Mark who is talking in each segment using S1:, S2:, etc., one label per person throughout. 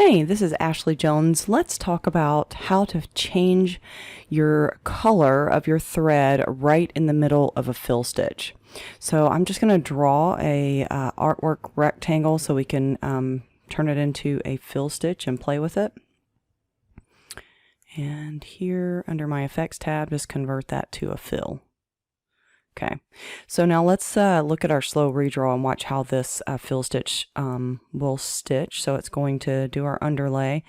S1: Hey, this is Ashley Jones. Let's talk about how to change your color of your thread right in the middle of a fill stitch. So I'm just going to draw a artwork rectangle so we can turn it into a fill stitch and play with it. And here under my effects tab, just convert that to a fill. Okay, so now let's look at our slow redraw and watch how this fill stitch will stitch. So it's going to do our underlay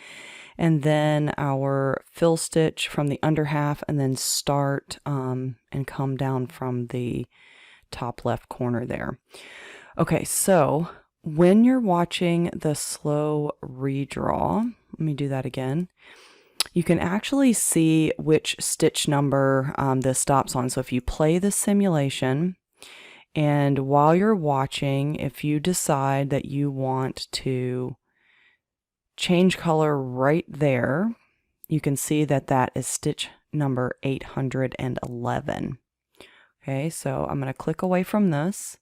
S1: and then our fill stitch from the under half and then start and come down from the top left corner there. Okay, so when you're watching the slow redraw, let me do that again. You can actually see which stitch number this stops on. So if you play the simulation and while you're watching, if you decide that you want to change color right there, you can see that that is stitch number 811. Okay, so I'm going to click away from this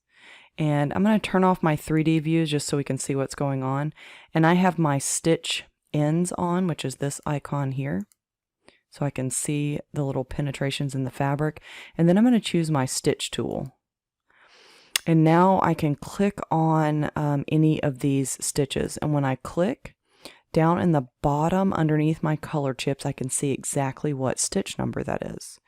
S1: and I'm going to turn off my 3D views just so we can see what's going on. And I have my stitch ends on, which is this icon here, so I can see the little penetrations in the fabric. And then I'm going to choose my stitch tool, and now I can click on any of these stitches, and when I click down in the bottom underneath my color chips, I can see exactly what stitch number that is.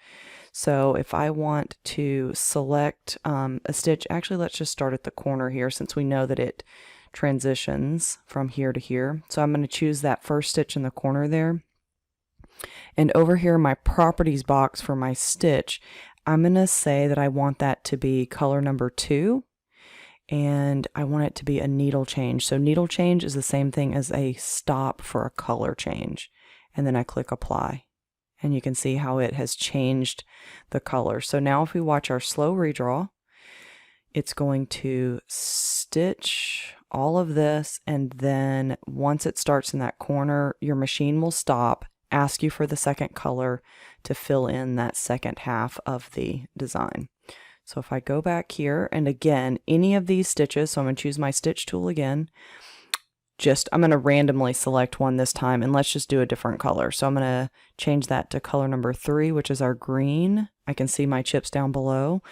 S1: So if I want to select a stitch, actually let's just start at the corner here since we know that it transitions from here to here. So I'm going to choose that first stitch in the corner there. And over here in my properties box for my stitch, I'm going to say that I want that to be color number 2 and I want it to be a needle change. So needle change is the same thing as a stop for a color change. And then I click apply. And you can see how it has changed the color. So now if we watch our slow redraw, it's going to stitch all of this, and then once it starts in that corner, your machine will stop, ask you for the second color to fill in that second half of the design. So if I go back here, and again, any of these stitches, so I'm going to choose my stitch tool again, I'm going to randomly select one this time, and let's just do a different color. So I'm going to change that to color number 3, which is our green. I can see my chips down below.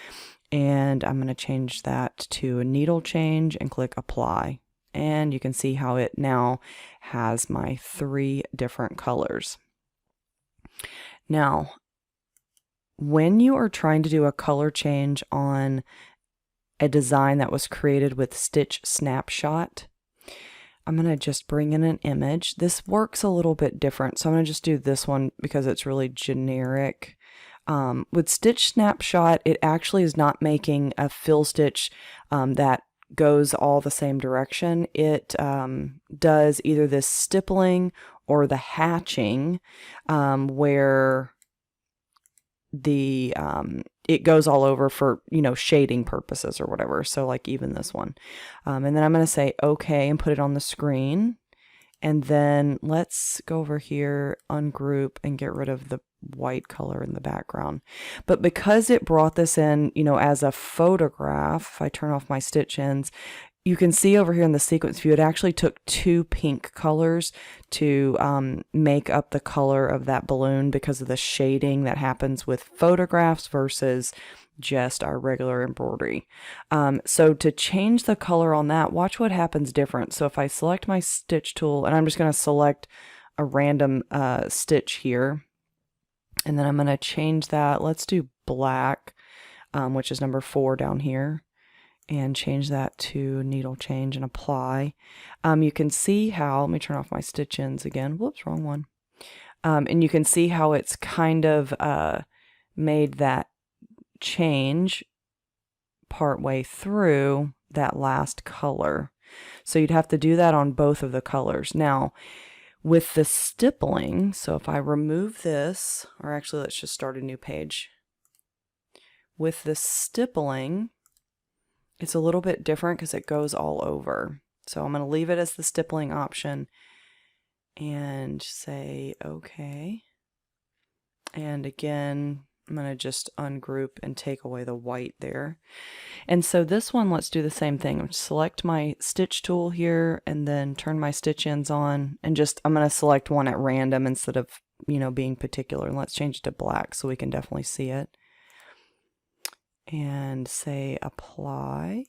S1: And I'm going to change that to a needle change and click apply. And you can see how it now has my 3 different colors. Now, when you are trying to do a color change on a design that was created with Stitched Snapshot, I'm going to just bring in an image. This works a little bit different, so I'm going to just do this one because it's really generic. With Stitched Snapshot, it actually is not making a fill stitch that goes all the same direction. It does either this stippling or the hatching where the it goes all over for, you know, shading purposes or whatever. So like even this one. And then I'm going to say OK and put it on the screen. And then let's go over here, ungroup, and get rid of the white color in the background. But because it brought this in, you know, as a photograph, if I turn off my stitch ends, you can see over here in the sequence view, it actually took 2 pink colors to make up the color of that balloon because of the shading that happens with photographs versus just our regular embroidery. So to change the color on that, watch what happens different. So if I select my stitch tool, and I'm just going to select a random stitch here, and then I'm going to change that. Let's do black, which is number 4 down here, and change that to needle change and apply. You can see how, let me turn off my stitch ends again. Whoops, wrong one. And you can see how it's kind of made that change partway through that last color. So you'd have to do that on both of the colors. Now, with the stippling, so if I remove this, or actually let's just start a new page. With the stippling, it's a little bit different because it goes all over. So I'm going to leave it as the stippling option and say OK. And again, I'm going to just ungroup and take away the white there. And so this one, let's do the same thing. Select my stitch tool here and then turn my stitch ends on, and I'm going to select one at random instead of, being particular. And let's change it to black so we can definitely see it. And say apply.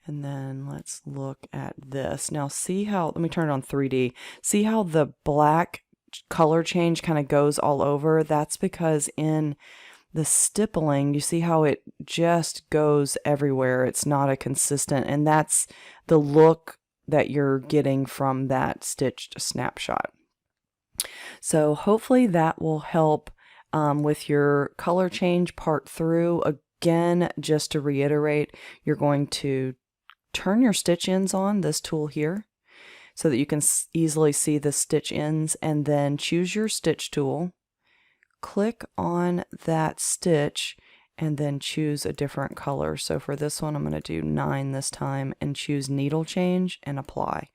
S1: And then let's look at this. Now see how, let me turn it on 3D. See how the black color change kind of goes all over? That's because in the stippling, you see how it just goes everywhere. It's not a consistent, and that's the look that you're getting from that stitched snapshot. So hopefully that will help with your color change part through. Again, just to reiterate, you're going to turn your stitch ends on, this tool here, so that you can easily see the stitch ends, and then choose your stitch tool, click on that stitch, and then choose a different color. So for this one, I'm going to do 9 this time and choose needle change and apply.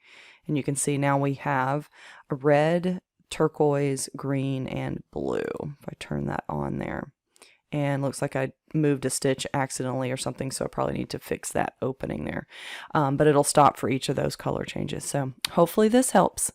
S1: And you can see now we have a red, turquoise, green, and blue. If I turn that on there. And looks like I moved a stitch accidentally or something, so I probably need to fix that opening there. But it'll stop for each of those color changes. So hopefully this helps.